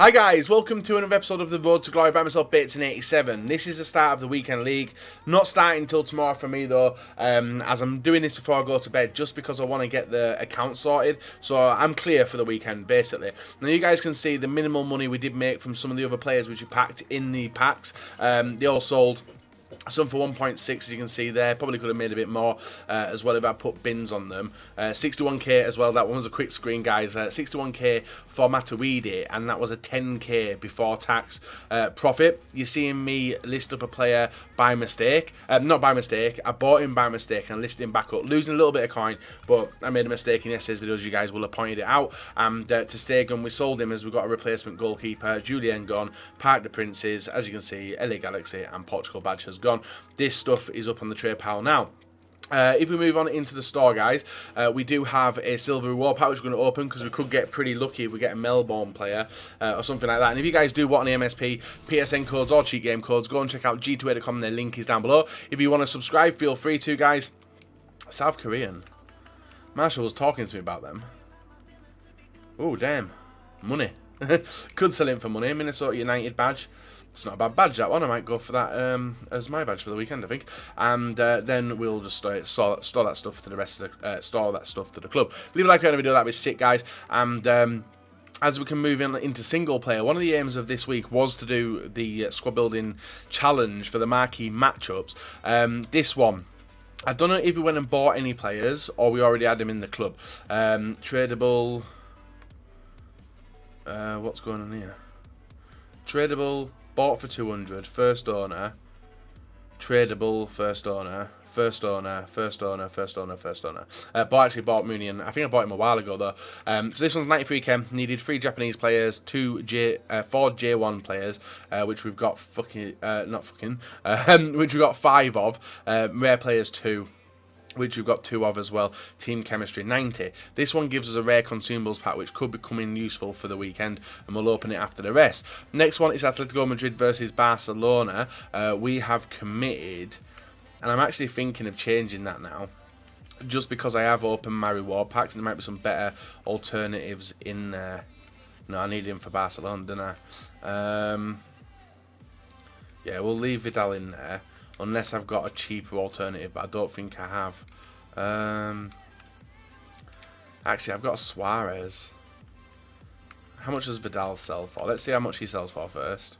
Hi guys, welcome to another episode of the Road to Glory by myself, Bates87. This is the start of the weekend league. Not starting until tomorrow for me though, as I'm doing this before I go to bed, just because I want to get the account sorted. So I'm clear for the weekend, basically. Now you guys can see the minimal money we did make from some of the other players which we packed in the packs. They all sold. Some for 1.6, as you can see there. Probably could have made a bit more as well if I put bins on them. 61k as well. That one was a quick screen, guys. 61k for Matuidi, and that was a 10k before tax profit. You're seeing me list up a player by mistake. Not by mistake. I bought him by mistake and listed him back up, losing a little bit of coin. But I made a mistake in yesterday's videos. You guys will have pointed it out. And to Stegen, we sold him as we got a replacement goalkeeper. Julian gone. Park the Princes, as you can see, LA Galaxy and Portugal badge has gone. This stuff is up on the trade pile now. If we move on into the store, guys, we do have a silver reward pack which we're going to open because we could get pretty lucky if we get a Melbourne player or something like that. And if you guys do want an MSP, PSN codes or cheat game codes, go and check out g2a.com. Their link is down below. If you want to subscribe, feel free to, guys. South Korean. Marshall was talking to me about them. Oh, damn. Money. Could sell him for money. Minnesota United badge. It's not a bad badge, that one. I might go for that as my badge for the weekend, I think. And then we'll just store that stuff to the rest of the store that stuff to the club. Leave a like on the video, that'd be sick, guys. And as we can move into single player, one of the aims of this week was to do the squad building challenge for the marquee matchups. This one, I don't know if we went and bought any players or we already had them in the club. Tradable. What's going on here? Tradable. Bought for 200, first owner, tradable, first owner, first owner, first owner, first owner, first owner. Actually bought Mooney, I think I bought him a while ago though. So this one's 93k, needed 3 Japanese players, 4 J1 players, which we've got which we've got 5 of, rare players 2. Which we've got 2 of as well. Team chemistry 90. This one gives us a rare consumables pack which could become useful for the weekend, and we'll open it after the rest. Next one is Atletico Madrid versus Barcelona. We have committed, and I'm actually thinking of changing that now, just because I have opened my reward packs and there might be some better alternatives in there. No, I need him for Barcelona, don't I? Yeah, we'll leave Vidal in there. Unless I've got a cheaper alternative, but I don't think I have. Actually, I've got Suarez. How much does Vidal sell for? Let's see how much he sells for first.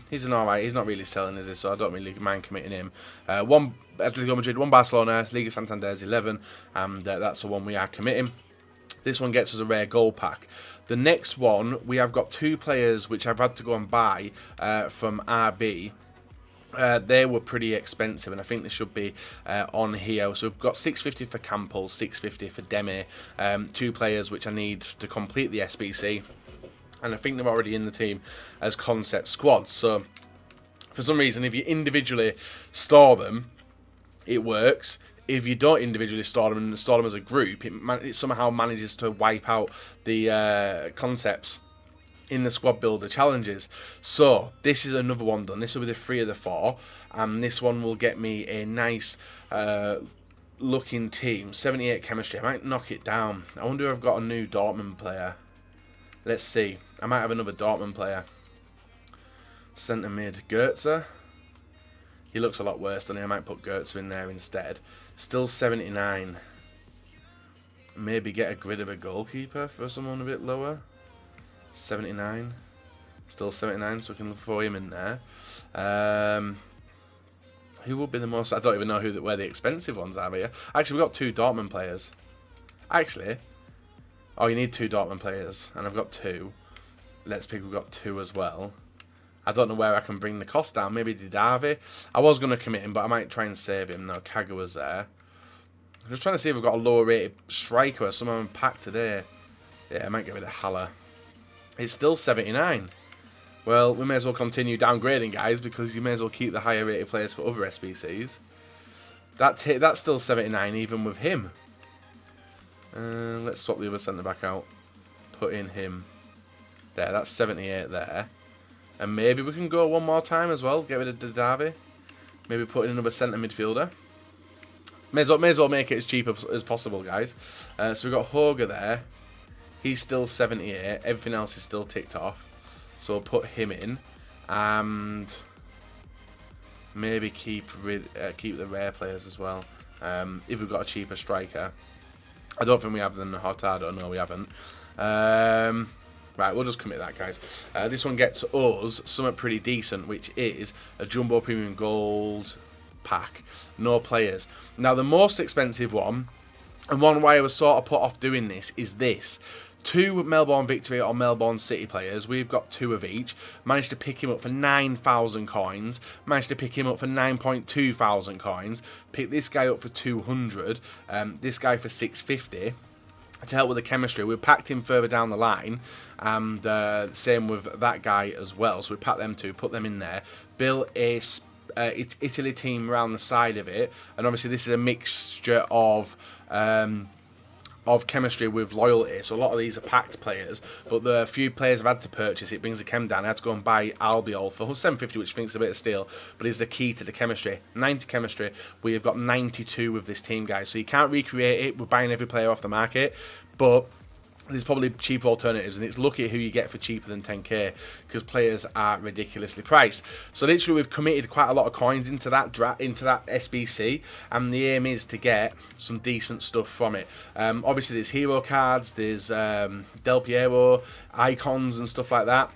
He's an alright. He's not really selling, is he? So I don't really mind committing him. 1 Atletico Madrid, 1 Barcelona, Liga Santander's 11, and that's the one we are committing. This one gets us a rare gold pack. The next one, we have got 2 players which I've had to go and buy from RB. They were pretty expensive, and I think they should be on here. So we've got 650 for Campbell, 650 for Demi, 2 players which I need to complete the SBC, and I think they're already in the team as concept squads. So for some reason, if you individually store them, it works. If you don't individually store them and store them as a group, it somehow manages to wipe out the concepts in the squad builder challenges. So this is another one done. This will be the 3 of the 4, and this one will get me a nice looking team. 78 chemistry. I might knock it down. I wonder if I've got a new Dortmund player. Let's see. I might have another Dortmund player. Centre mid Goetze. He looks a lot worse than I might put Goetze in there instead. Still 79. Maybe get a grid of a goalkeeper for someone a bit lower. 79, still 79, so we can throw him in there. Who would be the most? I don't even know where the expensive ones are here. Actually, we've got 2 Dortmund players. Actually, oh, you need 2 Dortmund players, and I've got 2. Let's pick. We've got 2 as well. I don't know where I can bring the cost down. Maybe Didavi. I was going to commit him, but I might try and save him. No, Kaga was there. I'm just trying to see if we've got a lower rated striker or someone packed today. Yeah, I might get rid of Haller. It's still 79. Well, we may as well continue downgrading, guys, because you may as well keep the higher rated players for other SBCs. That's still 79 even with him. Let's swap the other centre back out. Put in him. There, that's 78 there. And maybe we can go one more time as well. Get rid of Didavi. Maybe put in another centre midfielder. May as well make it as cheap as possible, guys. So we've got Hoger there. He's still 78. Everything else is still ticked off. So we'll put him in. And maybe keep the rare players as well. If we've got a cheaper striker. I don't think we have them in Hurtado. No, we haven't. Right, we'll just commit that, guys. This one gets us something pretty decent, which is a Jumbo Premium Gold pack. No players. Now, the most expensive one, and one way I was sort of put off doing this, is this. 2 Melbourne Victory or Melbourne City players. We've got 2 of each. Managed to pick him up for 9,000 coins. Managed to pick him up for 9.2 thousand coins. Pick this guy up for 200. This guy for 650. To help with the chemistry, we packed him further down the line, and same with that guy as well. So we packed them 2, put them in there, built a Italy team around the side of it, and obviously this is a mixture of chemistry with loyalty. So a lot of these are packed players, but the few players I've had to purchase, it brings the chem down. I had to go and buy Albiol for 750, which I think is a bit of steal, but is the key to the chemistry. 90 chemistry. We have got 92 with this team, guys. So you can't recreate it. We're buying every player off the market, but there's probably cheap alternatives, and it's lucky who you get for cheaper than 10k, because players are ridiculously priced. So literally we've committed quite a lot of coins into that SBC, and the aim is to get some decent stuff from it. Obviously there's hero cards, there's Del Piero, icons and stuff like that.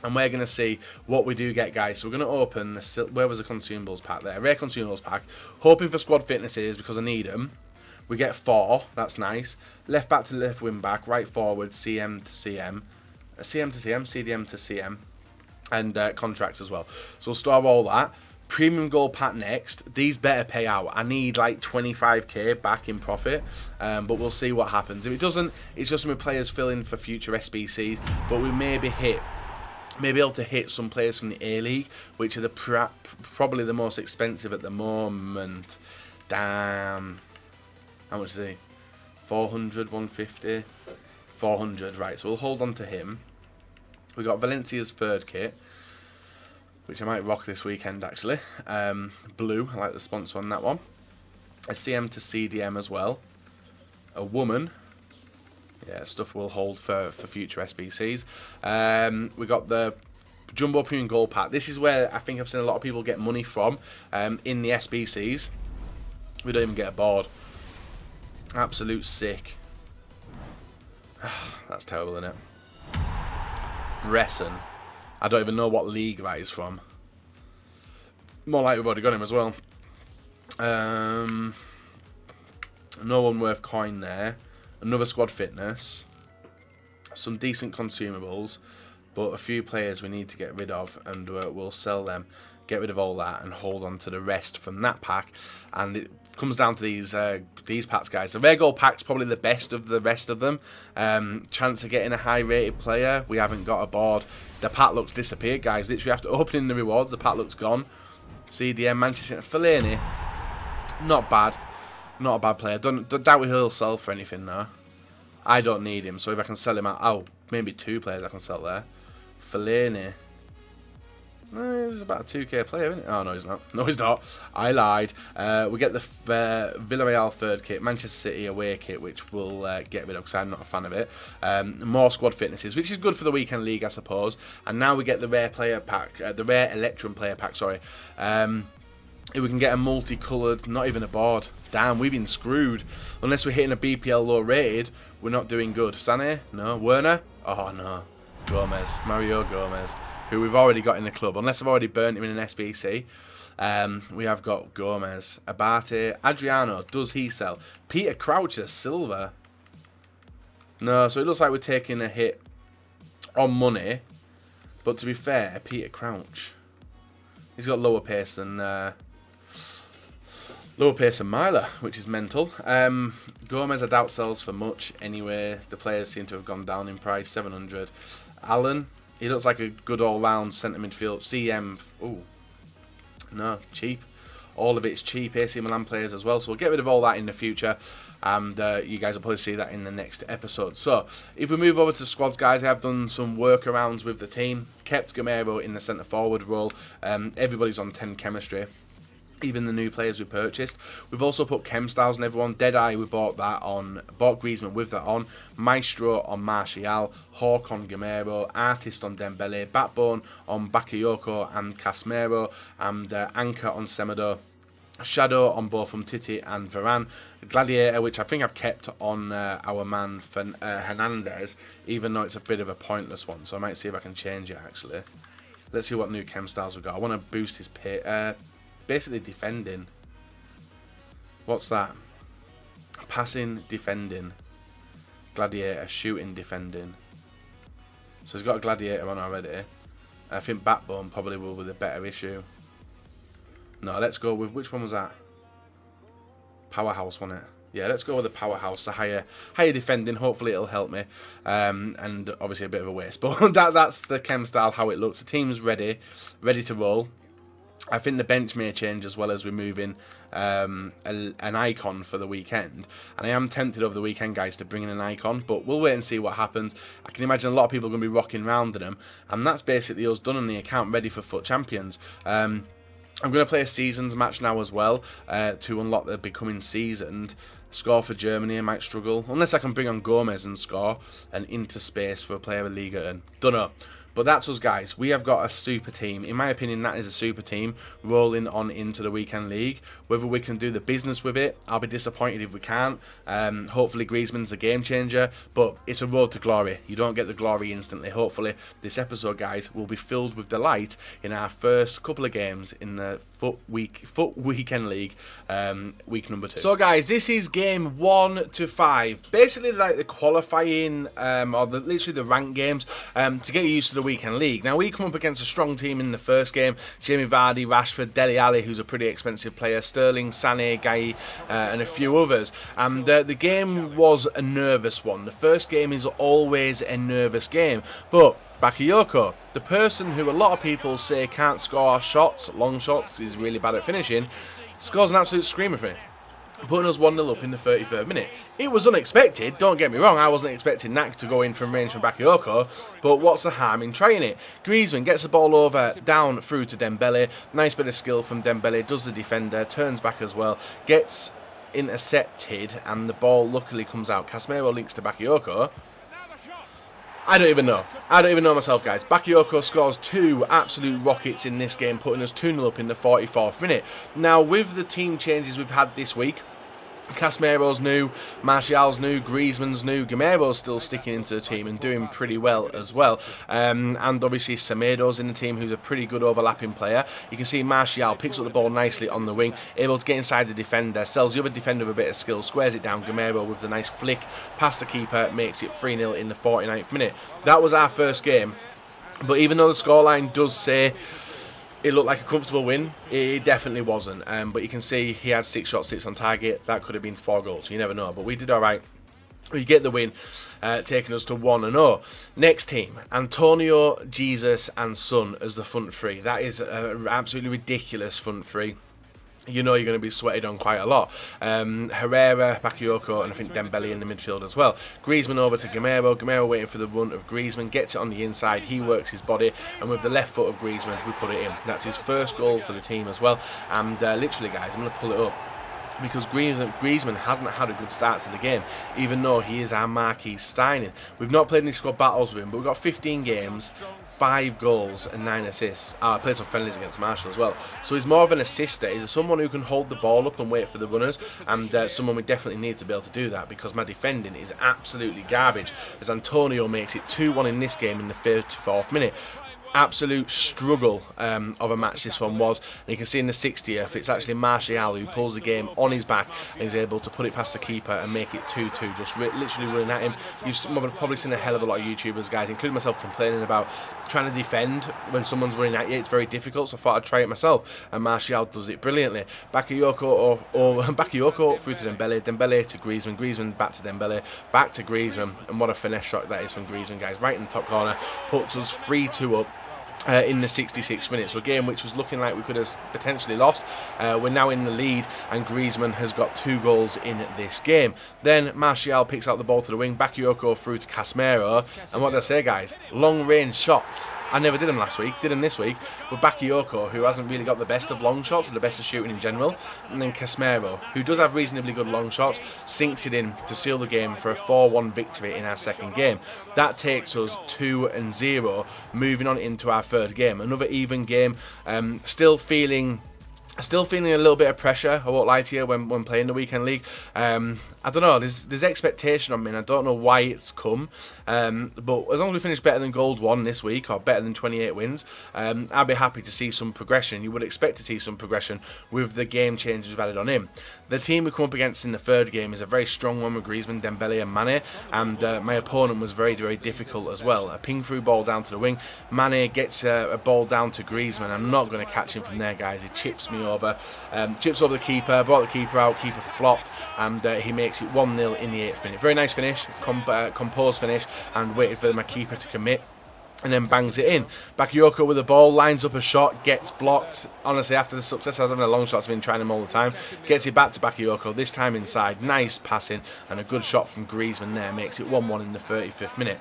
And we're going to see what we do get, guys. So we're going to open the... Where was the consumables pack there? Rare consumables pack. Hoping for squad fitnesses because I need them. We get 4, that's nice. Left back to left wing back, right forward, CM to CM, CM to CM, CDM to CM, and contracts as well. So we'll store all that. Premium gold pack next. These better pay out. I need like 25k back in profit, but we'll see what happens. If it doesn't, it's just some players fill in for future SBCs, but we may be able to hit some players from the A-League, which are probably the most expensive at the moment. Damn. How much is he? 400, 150, 400. Right, so we'll hold on to him. We got Valencia's third kit, which I might rock this weekend actually. Blue, I like the sponsor on that one. A CM to CDM as well. A woman. Yeah, stuff we'll hold for future SBCs. We got the Jumbo Premium Gold Pack. This is where I think I've seen a lot of people get money from in the SBCs. We don't even get a board. Absolute sick. That's terrible, isn't it? Bresson. I don't even know what league that is from. More like we've already got him as well. No one worth coin there. Another squad fitness. Some decent consumables. But a few players we need to get rid of, and we'll sell them. Get rid of all that and hold on to the rest from that pack. And it comes down to these packs, guys. The rare gold pack's probably the best of the rest of them. Chance of getting a high rated player, we haven't got a board. The pack looks disappeared, guys. Literally after opening the rewards, the pack looks gone. CDM, Manchester Fellaini, not bad. Not a bad player. Don't doubt he'll sell for anything though. I don't need him, so if I can sell him out, oh, maybe 2 players I can sell there. Fellaini. He's about a 2k player, isn't it? Oh, no, he's not. No, he's not. I lied. We get the Villarreal third kit, Manchester City away kit, which we'll get rid of because I'm not a fan of it. More squad fitnesses, which is good for the weekend league, I suppose. And now we get the rare player pack, the rare Electrum player pack, sorry. If we can get a multicoloured, not even a board. Damn, we've been screwed. Unless we're hitting a BPL low rated, we're not doing good. Sané? No. Werner? Oh, no. Gomez. Mario Gomez, who we've already got in the club. Unless I've already burnt him in an SBC. We have got Gomez. Abate. Adriano. Does he sell? Peter Crouch as silver. No, so it looks like we're taking a hit on money. But to be fair, Peter Crouch, he's got lower pace than Myler, which is mental. Gomez, I doubt sells for much anyway. The players seem to have gone down in price. 700. Allen, he looks like a good all-round centre midfield. CM, ooh, no, cheap. All of it's cheap. AC Milan players as well. So we'll get rid of all that in the future. And you guys will probably see that in the next episode. So, if we move over to squads, guys, I have done some workarounds with the team. Kept Gamero in the centre forward role. Everybody's on 10 chemistry. even the new players we purchased. We've also put Chem Styles on everyone. Deadeye, we bought that on, bought Griezmann with that on, Maestro on Martial, Hawk on Gamero, Artist on Dembele, Backbone on Bakayoko and Casemiro, and Anchor on Semedo, Shadow on both Titi and Varane, Gladiator, which I think I've kept on our man Hernandez, even though it's a bit of a pointless one, so I might see if I can change it actually. Let's see what new Chem Styles we've got. I want to boost his pay. Basically defending. What's that? Passing, defending. Gladiator, shooting, defending. So he's got a Gladiator on already. I think Backbone probably will be the better issue. No, let's go with, which one was that? Powerhouse, wasn't it? Yeah, let's go with the Powerhouse, the higher defending. Hopefully it'll help me. And obviously a bit of a waste. But that's the Chem Style, how it looks. The team's ready to roll. I think the bench may change as well as we move in an icon for the weekend. And I am tempted over the weekend, guys, to bring in an icon, but we'll wait and see what happens. I can imagine a lot of people are going to be rocking round in them, and that's basically us done on the account, ready for FUT Champions. I'm going to play a seasons match now as well to unlock the becoming seasoned. Score for Germany, I might struggle, unless I can bring on Gomez and score and into space for a player of Liga and don't know. But that's us, guys. We have got a super team. In my opinion, that is a super team rolling on into the weekend league. Whether we can do the business with it, I'll be disappointed if we can't. Hopefully Griezmann's the game changer, but it's a road to glory. You don't get the glory instantly. Hopefully this episode, guys, will be filled with delight in our first couple of games in the FUT Weekend League, week number 2. So, guys, this is game 1 to 5. Basically, like the qualifying, or literally the rank games, to get you used to the weekend league. Now, we come up against a strong team in the first game. Jamie Vardy, Rashford, Dele Alli, who's a pretty expensive player, Sterling, Sané, Guy, and a few others. And the game was a nervous one. The first game is always a nervous game. But Bakayoko, the person who a lot of people say can't score shots, long shots, because he's really bad at finishing, scores an absolute screamer for me, putting us 1-0 up in the 33rd minute. It was unexpected, don't get me wrong, I wasn't expecting Nak to go in from range from Bakayoko, but what's the harm in trying it? Griezmann gets the ball over, down through to Dembele, nice bit of skill from Dembele, does the defender, turns back as well, gets intercepted, and the ball luckily comes out. Casemiro links to Bakayoko. I don't even know. I don't even know myself, guys. Bakayoko scores 2 absolute rockets in this game, putting us 2-0 up in the 44th minute. Now, with the team changes we've had this week, Casemiro's new, Martial's new, Griezmann's new, Gamero's still sticking into the team and doing pretty well as well. And obviously Semedo's in the team, who's a pretty good overlapping player. You can see Martial picks up the ball nicely on the wing, able to get inside the defender, sells the other defender with a bit of skill, squares it down. Gamero with the nice flick past the keeper, makes it 3-0 in the 49th minute. That was our first game. But even though the scoreline does say it looked like a comfortable win, it definitely wasn't. But you can see he had 6 shots, 6 on target. That could have been 4 goals. You never know. But we did all right. We get the win, taking us to 1-0. Next team, Antonio, Jesus and Son as the front three. That is an absolutely ridiculous front three. You know you're going to be sweated on quite a lot. Herrera, Bakayoko, and I think Dembele in the midfield as well. Griezmann over to Gamero. Gamero waiting for the run of Griezmann. Gets it on the inside. He works his body. And with the left foot of Griezmann, we put it in. That's his first goal for the team as well. And literally, guys, I'm going to pull it up, because Griezmann hasn't had a good start to the game, even though he is our marquee signing. We've not played any squad battles with him, but we've got 15 games, 5 goals and 9 assists. I played some friendlies against Marshall as well. So he's more of an assister. He's someone who can hold the ball up and wait for the runners, and someone we definitely need to be able to do that, because my defending is absolutely garbage, as Antonio makes it 2-1 in this game in the 34th minute. Absolute struggle of a match this one was, and you can see in the 60th it's actually Martial who pulls the game on his back and is able to put it past the keeper and make it 2-2, just literally running at him. You've probably seen a hell of a lot of YouTubers, guys, including myself, complaining about trying to defend when someone's running at you. It's very difficult, so I thought I'd try it myself, and Martial does it brilliantly. Bakayoko Bakayoko through to Dembele, Dembele to Griezmann, Griezmann back to Dembele, back to Griezmann, and what a finesse shot that is from Griezmann, guys, right in the top corner, puts us 3-2 up. in the 66th minute. So a game which was looking like we could have potentially lost. We're now in the lead, and Griezmann has got 2 goals in this game. Then Martial picks out the ball to the wing, Bakayoko through to Casemiro, and what did I say, guys? Long range shots. I never did them last week, did them this week, with Bakayoko, who hasn't really got the best of long shots, or the best of shooting in general, and then Casemiro, who does have reasonably good long shots, sinks it in to seal the game for a 4-1 victory in our second game. That takes us 2-0, moving on into our third game. Another even game. Still feeling a little bit of pressure, I won't lie to you, when playing the weekend league. I don't know, there's expectation on me, and I don't know why it's come. But as long as we finish better than Gold 1 this week, or better than 28 wins, I'll be happy to see some progression. You would expect to see some progression with the game changes we've added on him. The team we come up against in the third game is a very strong one with Griezmann, Dembele and Mane, and my opponent was very, very difficult as well. A ping through ball down to the wing, Mane gets a ball down to Griezmann. I'm not going to catch him from there, guys. He chips me over, chips over the keeper, brought the keeper out, keeper flopped, and he makes it 1-0 in the 8th minute. Very nice finish, composed finish, and waited for my keeper to commit, and then bangs it in. Bakayoko with the ball, lines up a shot, gets blocked. Honestly, after the success I was having a long shot, I've been trying them all the time. Gets it back to Bakayoko, this time inside. Nice passing, and a good shot from Griezmann there. Makes it 1-1 in the 35th minute.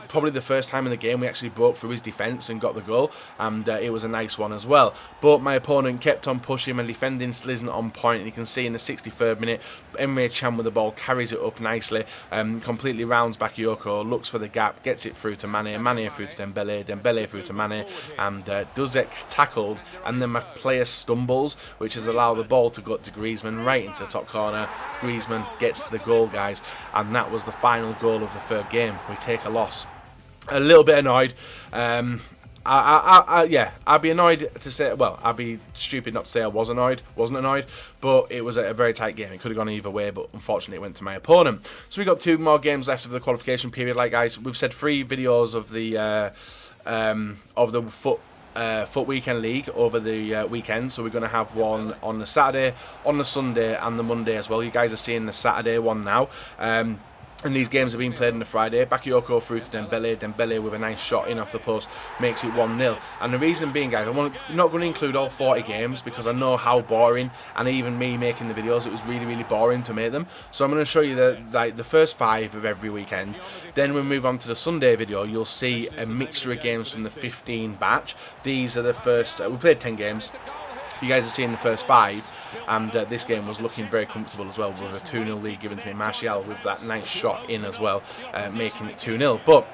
Probably the first time in the game we actually broke through his defence and got the goal, and it was a nice one as well. But my opponent kept on pushing and defending still isn't on point, and you can see in the 63rd minute, Emre Can with the ball carries it up nicely, completely rounds Bakayoko, looks for the gap, gets it through to Mane, Mane through to Dembele, Dembele through to Mane, and does get tackled, and then my player stumbles, which has allowed the ball to go to Griezmann right into the top corner. Griezmann gets the goal, guys, and that was the final goal of the third game. We take a loss. A little bit annoyed. Yeah, I'd be annoyed to say, well, I'd be stupid not to say I wasn't annoyed, but it was a very tight game. It could have gone either way, but unfortunately it went to my opponent. So we got 2 more games left of the qualification period. Like, guys, we've said 3 videos of the Foot Weekend League over the weekend, so we're going to have one on the Saturday, on the Sunday, and the Monday as well. You guys are seeing the Saturday one now. And these games have been played on the Friday. Bakayoko through to Dembele. Dembele with a nice shot in off the post makes it 1-0. And the reason being, guys, I'm not going to include all 40 games because I know how boring, and even me making the videos, it was really, really boring to make them. So I'm going to show you the first 5 of every weekend. Then when we move on to the Sunday video, you'll see a mixture of games from the 15 batch. These are the first, we played 10 games. You guys are seeing the first 5, and this game was looking very comfortable as well, with a 2-0 lead given to me. Martial with that nice shot in as well, making it 2-0. But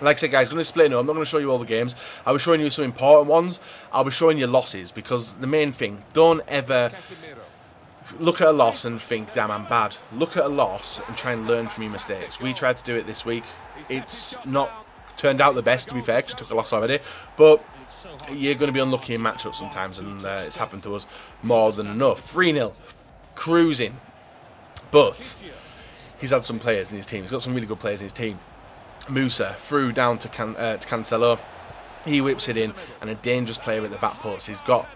like I said, guys, I'm going to split it up. I'm not going to show you all the games. I'll be showing you some important ones. I'll be showing you losses, because the main thing, don't ever look at a loss and think, damn, I'm bad. Look at a loss and try and learn from your mistakes. We tried to do it this week. It's not turned out the best, to be fair, because I took a loss already, but you're going to be unlucky in matchups sometimes, and it's happened to us more than enough. 3-0, cruising, but he's had some players in his team. He's got some really good players in his team. Musa through down to Cancelo. He whips it in, and a dangerous player at the back post. He's got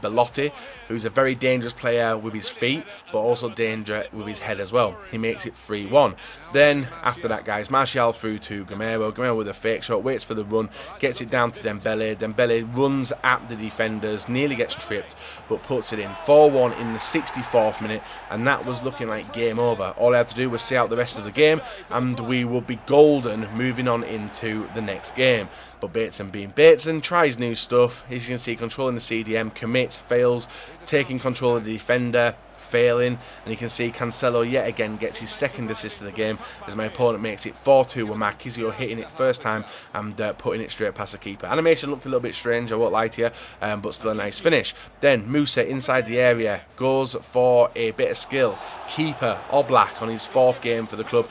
Belotti, who's a very dangerous player with his feet, but also dangerous with his head as well. He makes it 3-1. Then, after that, guys, Martial through to Gamero. Gamero with a fake shot, waits for the run, gets it down to Dembele. Dembele runs at the defenders, nearly gets tripped, but puts it in. 4-1 in the 64th minute, and that was looking like game over. All I had to do was see out the rest of the game, and we will be golden moving on into the next game. But Bateson being Bateson, tries new stuff. As you can see, controlling the CDM, commits, fails, taking control of the defender, failing, and you can see Cancelo yet again gets his 2nd assist of the game as my opponent makes it 4-2 with Marquee hitting it first time and putting it straight past the keeper. Animation looked a little bit strange, I won't lie to you, but still a nice finish. Then Musa inside the area goes for a bit of skill. Keeper Oblak on his 4th game for the club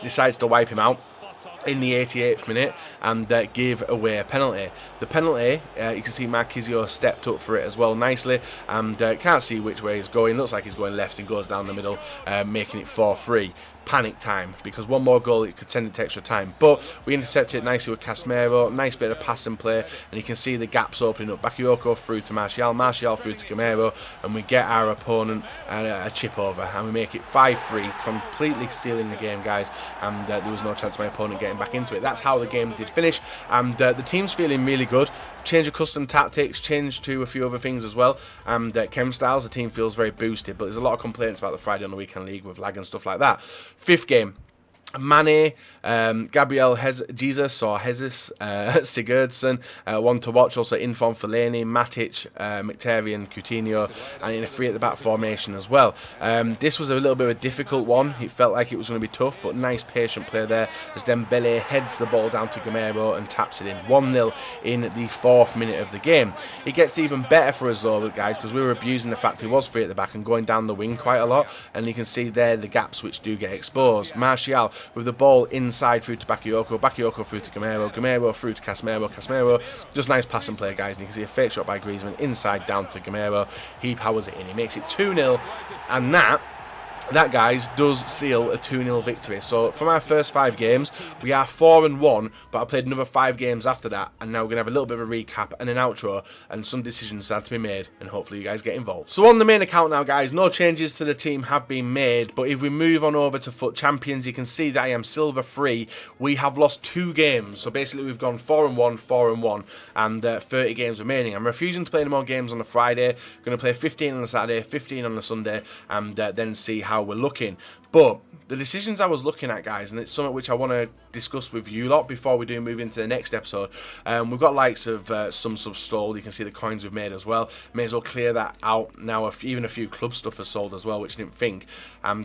decides to wipe him out in the 88th minute and give away a penalty. The penalty, you can see Marquee stepped up for it as well nicely, and can't see which way he's going. Looks like he's going left and goes down the middle, making it 4-3. panic time, because one more goal it could send it to extra time. But we intercepted it nicely with Casemiro, nice bit of pass and play, and you can see the gaps opening up. Bakayoko through to Martial, Martial through to Gameiro, and we get our opponent a chip over, and we make it 5-3, completely sealing the game, guys, and there was no chance of my opponent getting back into it. That's how the game did finish, and the team's feeling really good. Change of custom tactics, change to a few other things as well, and chem styles, the team feels very boosted, but there's a lot of complaints about the Friday on the Weekend League with lag and stuff like that. Fifth game, Mane, Gabriel Jesus or Jesus, Sigurdsson, one to watch. Also in form Fellaini, Matic, Mkhitaryan, Coutinho, and in a 3 at the back formation as well. This was a little bit of a difficult one. It felt like it was going to be tough, but nice patient play there as Dembele heads the ball down to Gameiro and taps it in. 1-0 in the 4th minute of the game. It gets even better for us though, guys, because we were abusing the fact he was 3 at the back and going down the wing quite a lot, and you can see there the gaps which do get exposed. Martial with the ball inside through to Bakayoko, Bakayoko through to Gameiro, Gameiro through to Casemiro, Casemiro, just nice pass and play, guys, and you can see a fake shot by Griezmann inside down to Gameiro. He powers it in, he makes it 2-0, and that, guys, does seal a 2-0 victory. So from our first 5 games, we are 4-1, but I played another 5 games after that, and now we're going to have a little bit of a recap and an outro, and some decisions had to be made, and hopefully you guys get involved. So on the main account now, guys, no changes to the team have been made, but if we move on over to FUT Champions, you can see that I am silver 3. We have lost 2 games, so basically we've gone 4-1, 4-1, and 30 games remaining. I'm refusing to play any more games on a Friday. Going to play 15 on a Saturday, 15 on a Sunday, and then see how we're looking. But the decisions I was looking at, guys, and it's something which I want to discuss with you lot before we do move into the next episode. We've got likes of some subs sold. You can see the coins we've made as well. May as well clear that out now. Even a few club stuff has sold as well, which I didn't think.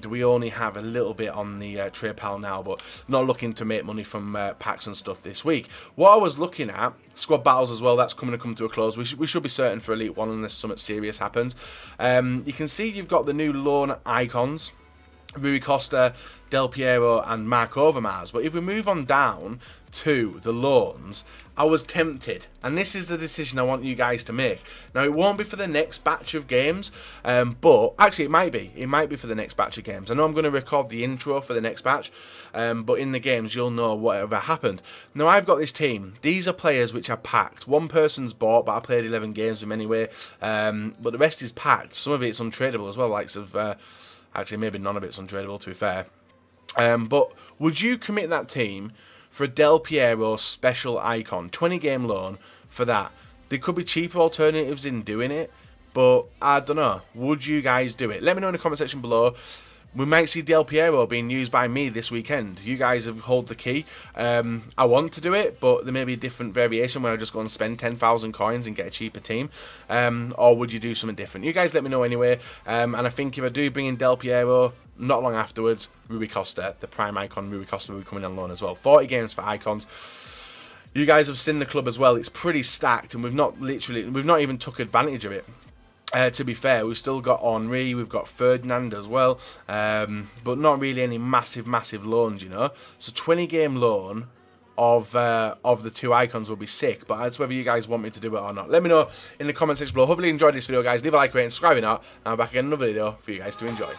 We only have a little bit on the trade pal now, but not looking to make money from packs and stuff this week. What I was looking at, squad battles as well, that's coming to come to a close. We should be certain for Elite 1 unless something serious happens. You can see you've got the new loan icons, Rui Costa, Del Piero and Marc Overmars. But if we move on down to the loans, I was tempted, and this is the decision I want you guys to make. Now, it won't be for the next batch of games, but actually it might be for the next batch of games. I know I'm going to record the intro for the next batch, but in the games you'll know whatever happened. Now, I've got this team. These are players which are packed. One person's bought, but I played 11 games with him anyway, but the rest is packed. Some of it's untradeable as well, likes of actually maybe none of it's untradeable, to be fair. But would you commit that team for a Del Piero special icon, 20-game loan for that? There could be cheaper alternatives in doing it, but I don't know. Would you guys do it? Let me know in the comment section below. We might see Del Piero being used by me this weekend. You guys have hold the key. I want to do it, but there may be a different variation where I just go and spend 10,000 coins and get a cheaper team. Or would you do something different? You guys let me know anyway. And I think if I do bring in Del Piero, not long afterwards, Rui Costa, the prime icon Rui Costa, will be coming on loan as well. 40 games for icons. You guys have seen the club as well. It's pretty stacked, and we've not even took advantage of it. To be fair, we've still got Henry, we've got Ferdinand as well, but not really any massive loans, you know. So 20-game loan of the 2 icons will be sick, but that's whether you guys want me to do it or not. Let me know in the comment section below. Hopefully you enjoyed this video, guys. Leave a like, rate, and subscribe if not, and I'm back again in another video for you guys to enjoy.